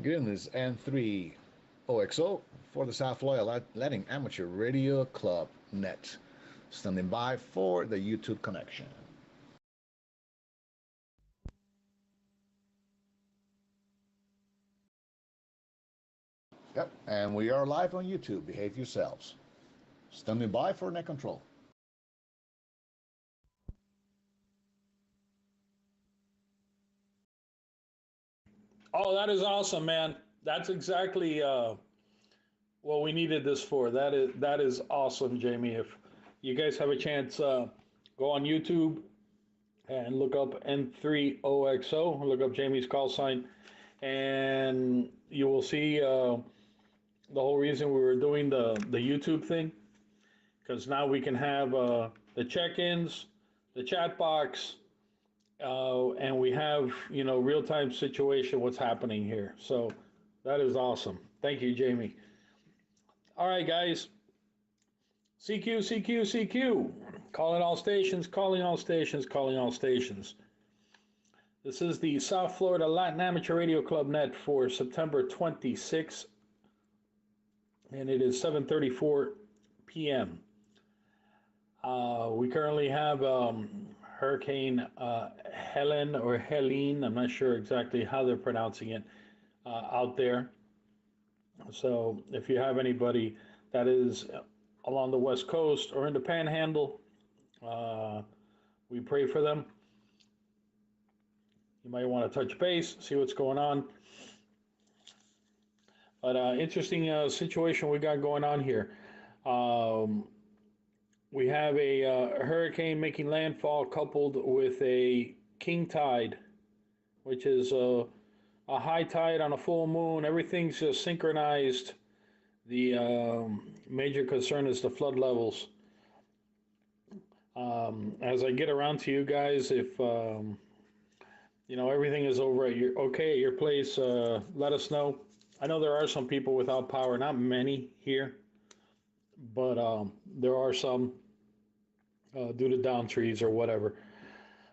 goodness, and 3 OXO for the South Florida Latin Amateur Radio Club Net. Standing by for the YouTube connection. Yep, and we are live on YouTube. Behave yourselves. Standing by for net control. Oh, that is awesome, man. That's exactly what we needed this for. That is awesome, Jamie. If you guys have a chance, go on YouTube and look up N3OXO, look up Jamie's call sign, and you will see the whole reason we were doing the YouTube thing, because now we can have the check-ins, the chat box, and we have, real-time situation, what's happening here. So that is awesome. Thank you, Jamie. All right, guys. CQ, CQ, CQ. Calling all stations, calling all stations, calling all stations. This is the South Florida Latin Amateur Radio Club Net for September 26th, and it is 7:34 p.m. We currently have Hurricane Helen or Helene, I'm not sure exactly how they're pronouncing it, out there. So if you have anybody that is along the West Coast or in the Panhandle, we pray for them. You might want to touch base, see what's going on. But interesting situation we got going on here. We have a hurricane making landfall coupled with a king tide, which is a high tide on a full moon. Everything's just synchronized. The major concern is the flood levels. As I get around to you guys, if everything is over at your place, let us know. I know there are some people without power, not many here, but there are some due to down trees or whatever.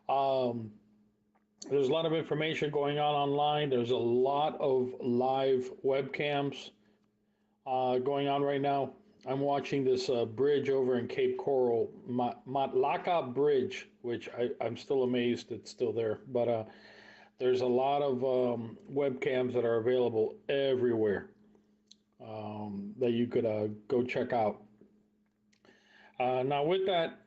There's a lot of information going on online. There's a lot of live webcams going on right now. I'm watching this bridge over in Cape Coral, Matlaka Bridge, which I'm still amazed it's still there. But there's a lot of webcams that are available everywhere that you could go check out. Now with that,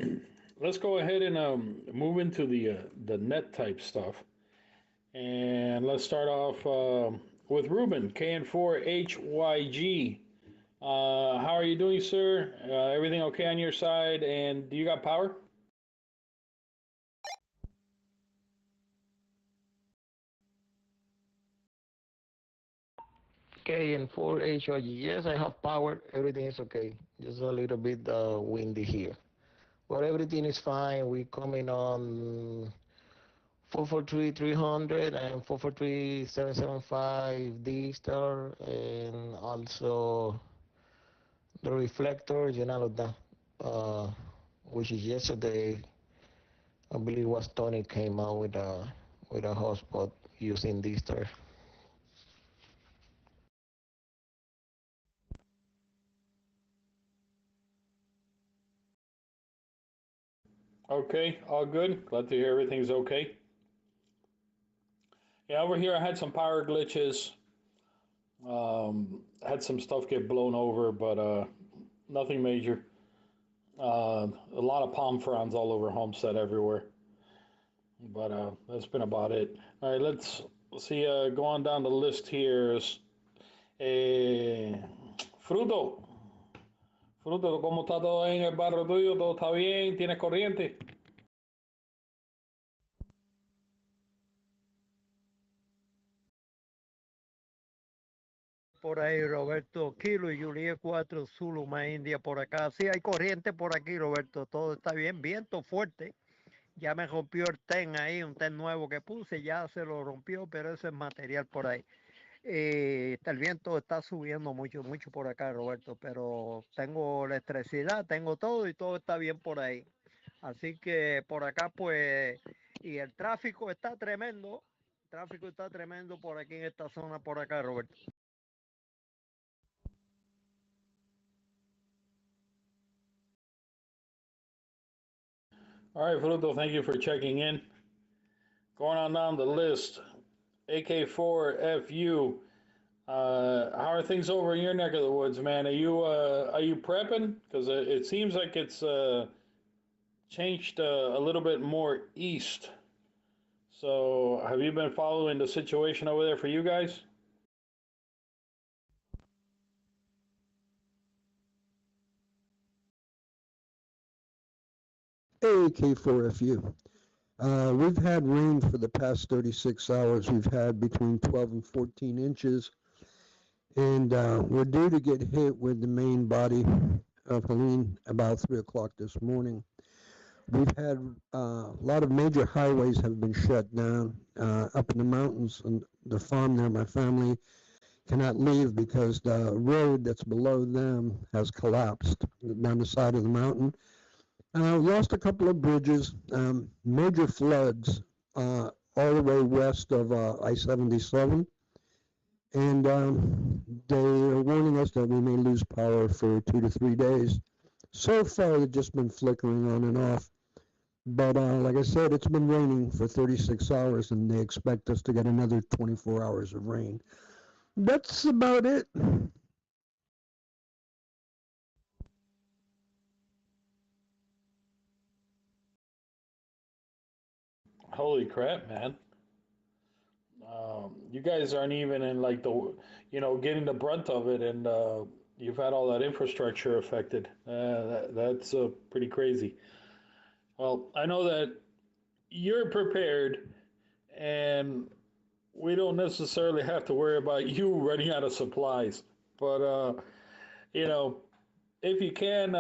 let's go ahead and move into the net type stuff. And let's start off with Ruben, KN4HYG. How are you doing, sir? Everything okay on your side? And do you got power? KN4HYG. Yes, I have power. Everything is okay. Just a little bit windy here. But everything is fine. We're coming on 443-300 and 443-775 D-Star, and also the reflector, which is yesterday, I believe was Tony came out with a hotspot using D-Star. Okay, all good. Glad to hear everything's okay. Yeah, over here I had some power glitches. Had some stuff get blown over, but nothing major. A lot of palm fronds all over Homestead everywhere. But that's been about it. All right, let's see. Go on down the list here. Fruto. Fruto, ¿cómo está todo en el barrio tuyo? ¿Todo está bien? ¿Tienes corriente? Por ahí, Roberto, Kilo y Juliet 4, Zulu, más India por acá. Sí, hay corriente por aquí, Roberto, todo está bien, viento fuerte. Ya me rompió el ten ahí, un ten nuevo que puse, ya se lo rompió, pero eso es material por ahí. El viento está subiendo mucho, mucho por acá, Roberto, pero tengo electricidad, tengo todo y todo está bien por ahí. Así que por acá, pues, y el tráfico está tremendo. tráfico está tremendo por aquí en esta zona, por acá, Roberto. All right, Fruto, thank you for checking in. Going on down the list, AK4FU. How are things over in your neck of the woods, man? Are you prepping? Because it seems like it's changed a little bit more east. So have you been following the situation over there for you guys? AK4FU. We've had rain for the past 36 hours. We've had between 12 and 14 inches, and we're due to get hit with the main body of Helene about 3 o'clock this morning. We've had a lot of major highways have been shut down up in the mountains, and the farm there, my family cannot leave because the road that's below them has collapsed down the side of the mountain. Lost a couple of bridges, major floods all the way west of I-77, and they are warning us that we may lose power for 2 to 3 days. So far, it's just been flickering on and off. But like I said, it's been raining for 36 hours, and they expect us to get another 24 hours of rain. That's about it. Holy crap, man. You guys aren't even in like getting the brunt of it, and you've had all that infrastructure affected. That's pretty crazy. Well, I know that you're prepared, and we don't necessarily have to worry about you running out of supplies. But you know, if you can,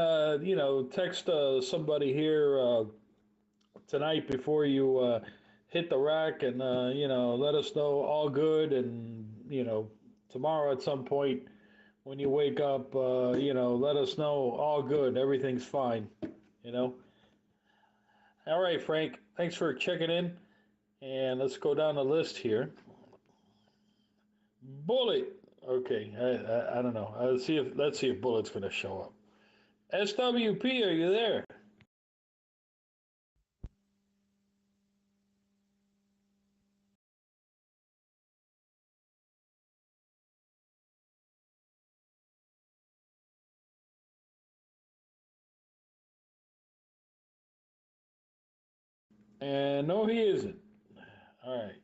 text somebody here tonight before you hit the rack, and let us know all good, and tomorrow at some point when you wake up, let us know all good, everything's fine. You know. All right, Frank. Thanks for checking in, and let's go down the list here. Bullet. Okay, I don't know. Let's see if Bullet's gonna show up. SWP, are you there? And no, he isn't. All right.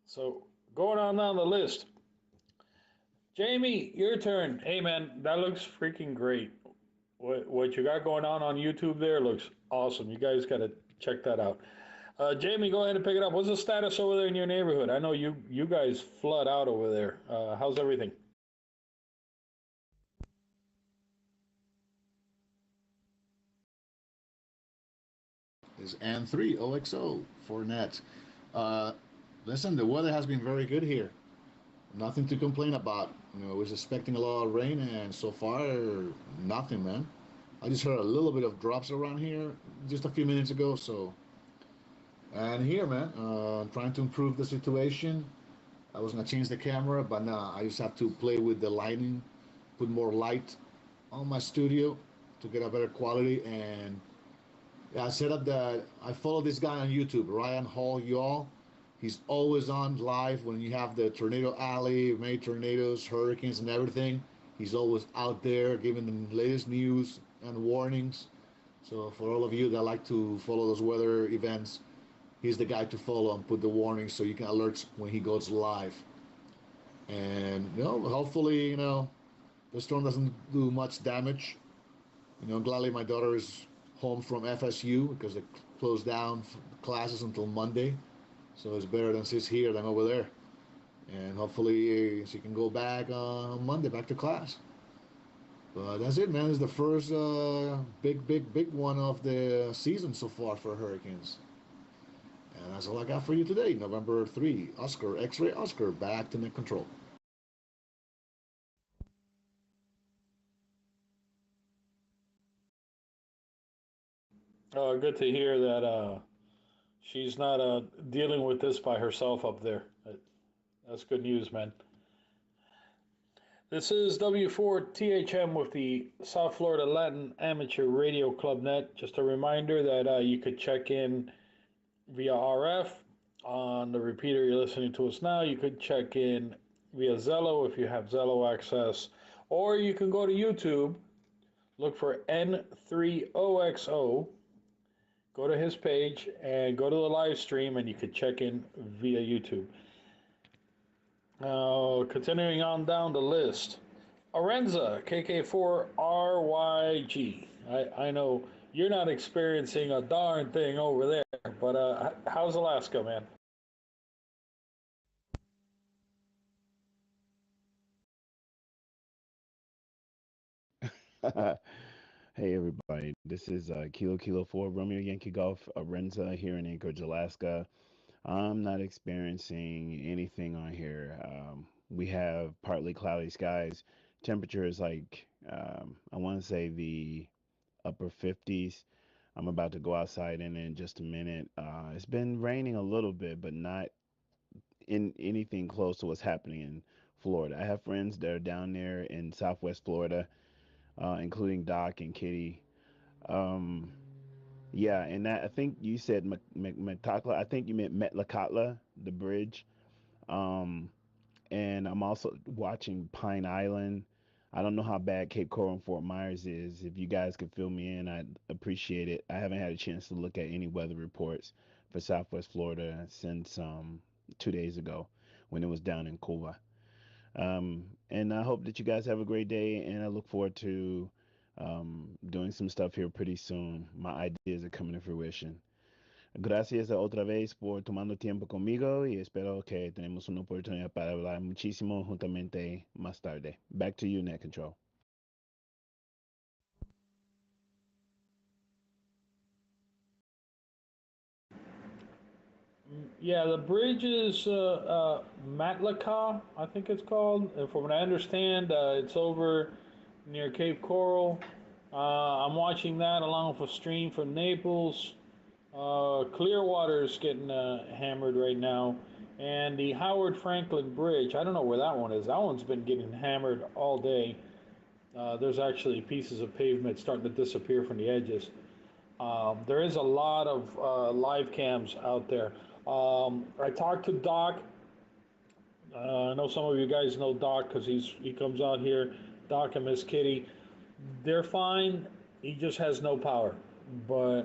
So going on down the list. Jamie, your turn. Hey man, that looks freaking great. What you got going on YouTube there looks awesome. You guys got to check that out. Jamie, go ahead and pick it up. What's the status over there in your neighborhood? I know you guys flood out over there. How's everything? Is N3 OXO for net. Uh, Listen, the weather has been very good here. Nothing to complain about. I was expecting a lot of rain, and so far, nothing, man. I just heard a little bit of drops around here just a few minutes ago. So, and here, man, trying to improve the situation. I was gonna change the camera, but now I just have to play with the lighting, put more light on my studio to get a better quality. And yeah, I set up that. I follow this guy on YouTube, Ryan Hall, y'all. He's always on live when you have the tornado alley, many tornadoes, hurricanes, and everything. He's always out there giving the latest news and warnings. So for all of you that like to follow those weather events, he's the guy to follow and put the warnings so you can alert when he goes live. And hopefully, the storm doesn't do much damage. Gladly my daughter is home from FSU because they closed down classes until Monday. So it's better than she's here than over there. And hopefully she can go back on Monday, back to class. But that's it, man. It's the first big one of the season so far for hurricanes. And that's all I got for you today. November 3, Oscar, X-Ray Oscar, back to net control. Good to hear that she's not dealing with this by herself up there. That's good news, man. This is W4THM with the South Florida Latin Amateur Radio Club Net. Just a reminder that you could check in via RF on the repeater you're listening to us now. You could check in via Zello if you have Zello access, or you can go to YouTube, look for N3OXO, go to his page and go to the live stream, and you could check in via YouTube. Continuing on down the list, Arenza KK4RYG. I know you're not experiencing a darn thing over there, but how's Alaska, man? Hey everybody, this is Kilo Kilo 4 Romeo Yankee Golf Arenza here in Anchorage, Alaska. I'm not experiencing anything on here. We have partly cloudy skies. Temperature is like, I want to say the upper 50s. I'm about to go outside in just a minute. It's been raining a little bit, but not in anything close to what's happening in Florida. I have friends that are down there in Southwest Florida, including Doc and Kitty. Um, yeah, and that I think you said Metakla. I think you meant Metlakatla, the bridge. Um, and I'm also watching Pine Island. I don't know how bad Cape Coral and Fort Myers is. If you guys could fill me in, I'd appreciate it. I haven't had a chance to look at any weather reports for Southwest Florida since 2 days ago when it was down in Cuba. And I hope that you guys have a great day, and I look forward to doing some stuff here pretty soon. My ideas are coming to fruition. Gracias otra vez por tomando tiempo conmigo y espero que tenemos una oportunidad para hablar muchísimo juntamente más tarde. Back to you, Net Control. Yeah, the bridge is Matlaca, I think it's called. And from what I understand, it's over near Cape Coral. I'm watching that along with a stream from Naples. Clearwater is getting hammered right now. And the Howard Franklin Bridge, I don't know where that one is. That one's been getting hammered all day. There's actually pieces of pavement starting to disappear from the edges. There is a lot of live cams out there. I talked to Doc. I know some of you guys know Doc because he comes out here. Doc and Miss Kitty, they're fine. He just has no power, but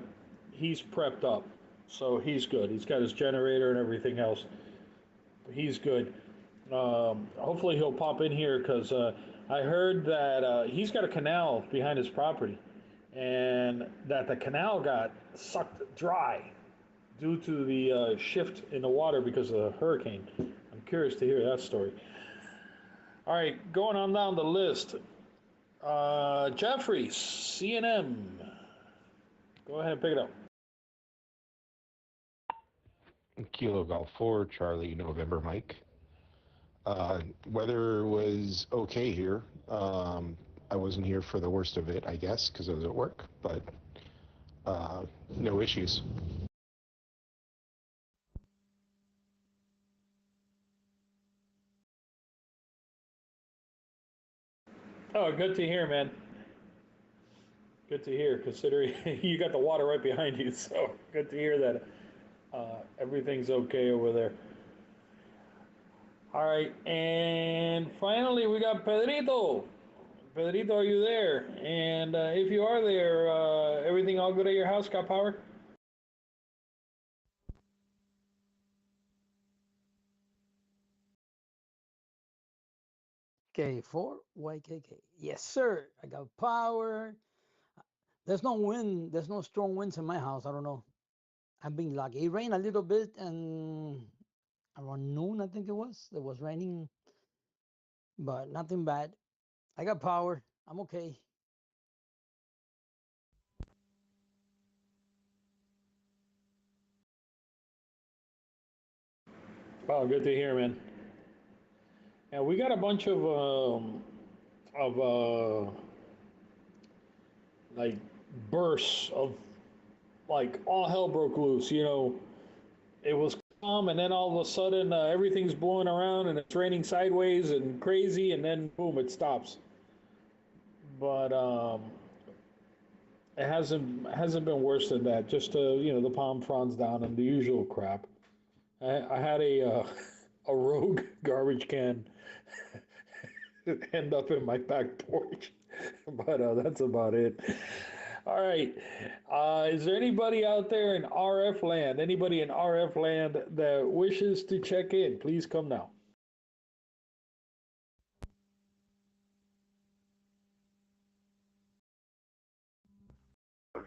he's prepped up, so he's good. He's got his generator and everything else. He's good. Hopefully he'll pop in here because I heard that he's got a canal behind his property, and that the canal got sucked dry due to the shift in the water because of the hurricane. I'm curious to hear that story. All right, going on down the list. Jeffrey, CNM. Go ahead and pick it up. Kilo Golf 4, Charlie November Mike. Weather was okay here. I wasn't here for the worst of it, I guess, because I was at work, but no issues. Oh, good to hear, man. Good to hear, considering you got the water right behind you. So good to hear that everything's okay over there. All right, and finally we got Pedrito. Pedrito, are you there? And if you are there, everything all good at your house? Got power? K4 YKK. Yes, sir. I got power. There's no wind. There's no strong winds in my house. I don't know. I've been lucky. It rained a little bit, and around noon, I think it was. It was raining, but nothing bad. I got power. I'm okay. Oh, good to hear, man. And we got a bunch of like bursts of like all hell broke loose. You know, it was calm, and then all of a sudden everything's blowing around and it's raining sideways and crazy, and then boom, it stops. But it hasn't been worse than that. Just the palm fronds down and the usual crap. I had a rogue garbage can end up in my back porch, but that's about it. All right. Is there anybody out there in RF land? Anybody in RF land that wishes to check in? Please come now.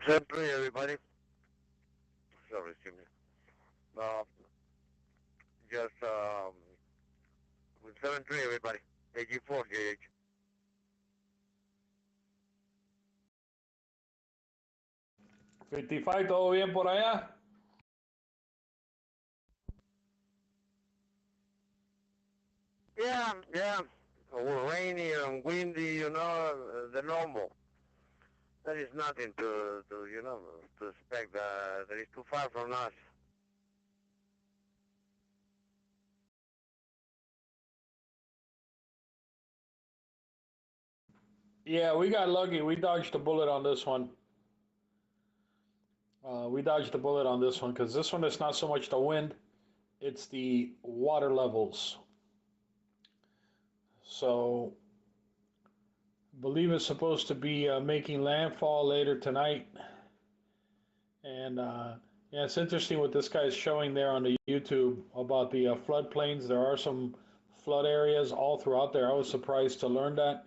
Sempre, everybody. Sorry, excuse me. Uh, just with 7-3, everybody. AG4, JH. 55, ¿todo bien por allá? Yeah, yeah. Rainy and windy, the normal. That is nothing to expect. That is too far from us. Yeah, we got lucky. We dodged a bullet on this one. We dodged a bullet on this one because this one is not so much the wind, it's the water levels. So, I believe it's supposed to be making landfall later tonight. And yeah, it's interesting what this guy's showing there on the YouTube about the floodplains. There are some flood areas all throughout there. I was surprised to learn that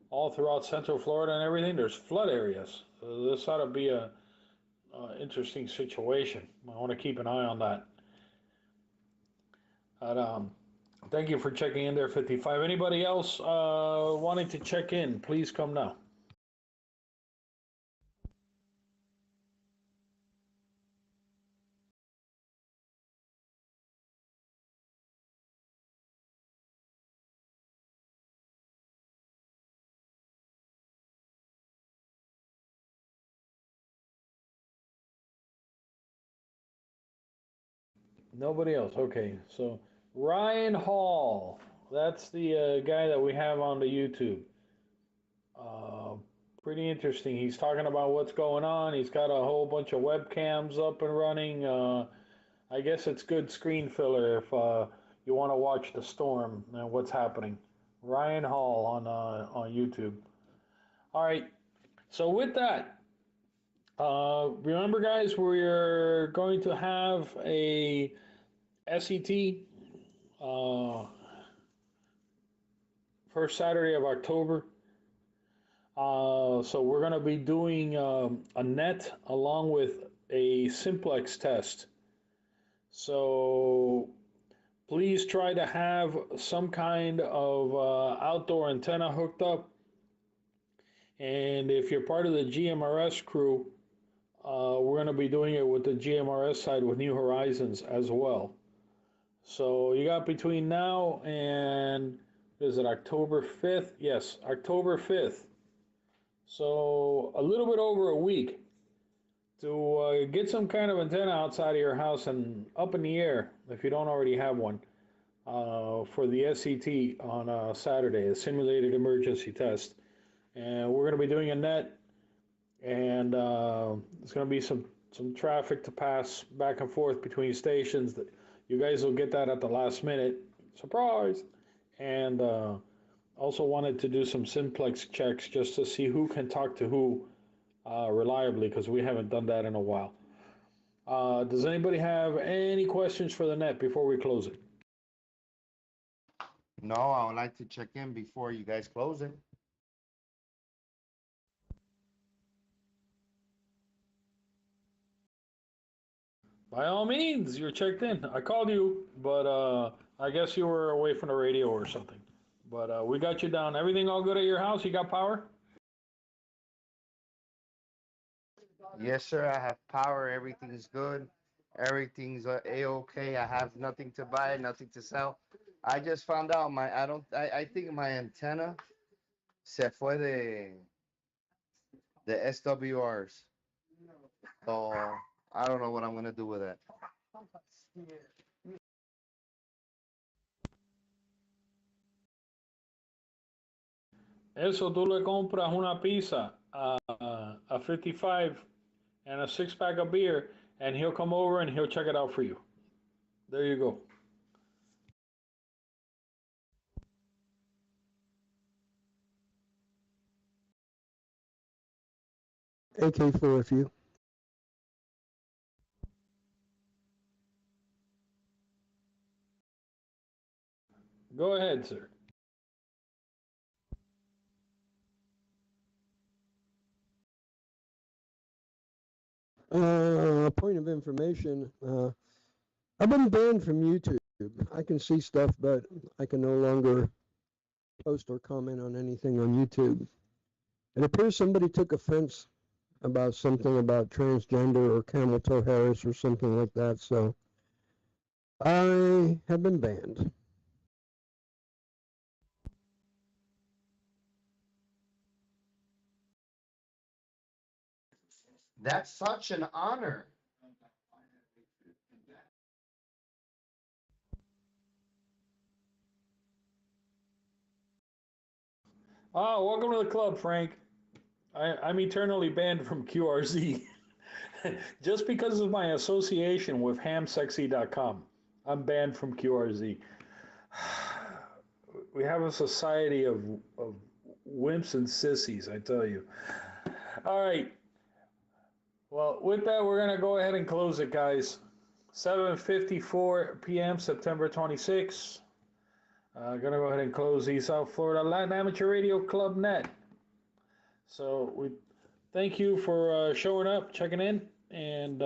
all throughout Central Florida and everything, there's flood areas. So this ought to be a interesting situation. I want to keep an eye on that. But, thank you for checking in there, 55. Anybody else wanting to check in, please come now. Nobody else. Okay, so Ryan Hall, that's the guy that we have on the YouTube. Uh, Pretty interesting. He's talking about what's going on. He's got a whole bunch of webcams up and running. I guess it's good screen filler if you want to watch the storm and what's happening. Ryan Hall on YouTube. All right. So with that, remember, guys, we're going to have a SET first Saturday of October. So we're going to be doing a net along with a simplex test. So please try to have some kind of outdoor antenna hooked up. And if you're part of the GMRS crew, we're going to be doing it with the GMRS side with New Horizons as well. So you got between now and, is it October 5th? Yes, October 5th. So a little bit over a week to get some kind of antenna outside of your house and up in the air, if you don't already have one, for the SET on Saturday, a simulated emergency test. And we're going to be doing a net, and there's going to be some traffic to pass back and forth between stations. That you guys will get that at the last minute. Surprise! And also wanted to do some simplex checks just to see who can talk to who reliably, because we haven't done that in a while. Does anybody have any questions for the net before we close it? No, I would like to check in before you guys close it. By all means, you're checked in. I called you, but I guess you were away from the radio or something. But we got you down. Everything all good at your house? You got power? Yes, sir. I have power. Everything's good. Everything's a-okay. I have nothing to buy, nothing to sell. I just found out I think my antenna se fue de SWRs. So I don't know what I'm gonna do with it. Eso tú le compras una pizza, a 55 and a 6-pack of beer, and he'll come over and he'll check it out for you. There you go. AK for a few. Go ahead, sir. Point of information. I've been banned from YouTube. I can see stuff, but I can no longer post or comment on anything on YouTube. It appears somebody took offense about something about transgender or camel toe Harris or something like that, so I have been banned. That's such an honor. Oh, welcome to the club, Frank. I'm eternally banned from QRZ. Just because of my association with hamsexy.com. I'm banned from QRZ. We have a society of wimps and sissies, I tell you. All right. Well, with that, we're going to go ahead and close it, guys. 7:54 p.m., September 26th. Going to go ahead and close the South Florida Latin Amateur Radio Club Net. So we thank you for showing up, checking in, and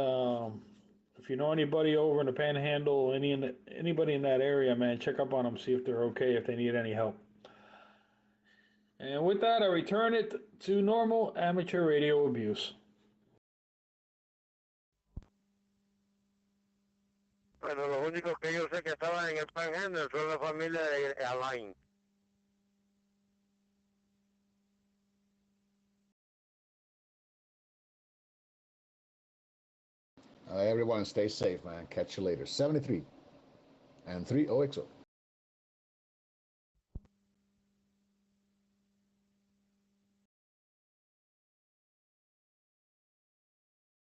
if you know anybody over in the Panhandle, anybody in that area, man, check up on them, see if they're okay, if they need any help. And with that, I return it to normal amateur radio abuse. Bueno, los únicos que yo sé que estaban en el Panhandle son la familia de Alain. Everyone stay safe, man. Catch you later. 73 and 3 OXO.